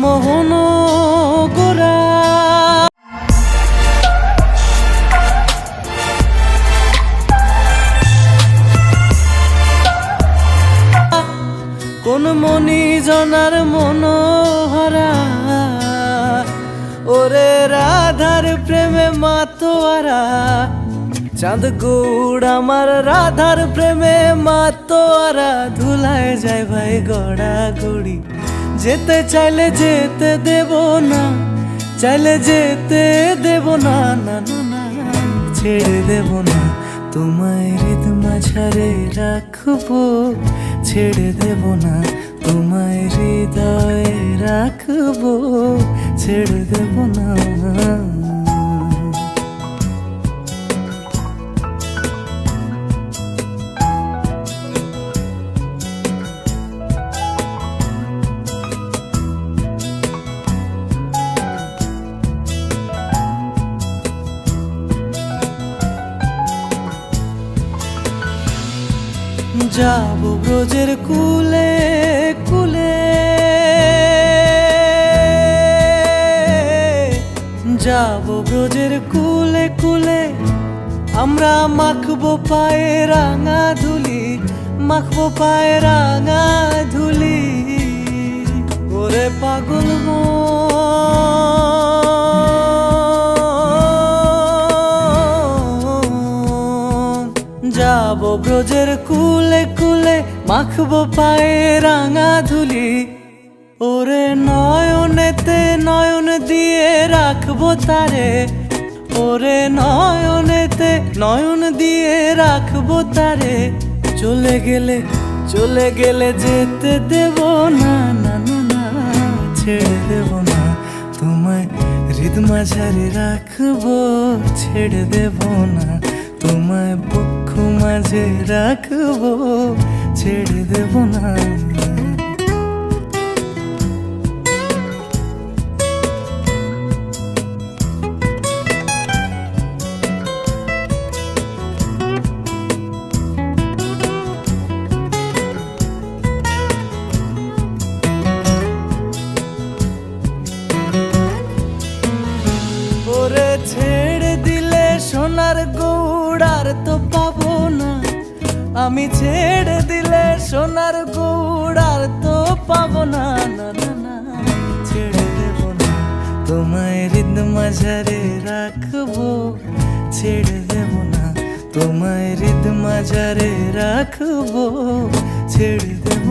মোহন গোরা। কোন মনি জনার মনোহরা, ওরে রাধার প্রেমে মাতোয়ারা। চাঁদ গৌড় আমার রাধার প্রেমে মাতোয়ারা। ধুলায় যায় ভাই গড়া গড়ি, যেতে চাইলে যেতে দেব না, চাইলে যেতে দেব না। না না না, ছেড়ে দেব না, তোমায় হৃদ মাঝারে রাখবো। ছেড়ে দেব না, তোমায় হৃদয়ে রাখবো। ছেড়ে দেব না। যাব ব্রজের কুলে কুলে, যাব ব্রজের কুলে কুলে। আমরা মাখবো পায়ে রাঙা ধুলি, মাখবো পায়ে রাঙা ধুলি। ওরে পাগল যাব ব্রজের কুলে কুলে, মাখবো পায়ে রাঙা ধুলি। ওরে নয়নেতে নয়ন দিয়ে রাখবো তারে, ওরে নয়নেতে নয়ন দিয়ে রাখবো তারে। চলে গেলে চলে গেলে যেতে দেব না। না না না, ছেড়ে দেব না, তোমায় হৃদ মাঝারে রাখবো। ছেড়ে দেব না, তোমায় বক্ষ মাঝে রাখবো। ছেড়ে দেব না। ওরে ছেড়ে দিলে সোনার গৌড় আর তো পাবো না। আমি ছেড়ে দিলে সোনার গৌড় আর তো পাবো না। না না না, ছেড়ে দেব না, তোমায় হৃদ মাঝারে রাখবো। ছেড়ে দেব না, তোমায় হৃদ মাঝারে রাখবো। ছেড়ে দেব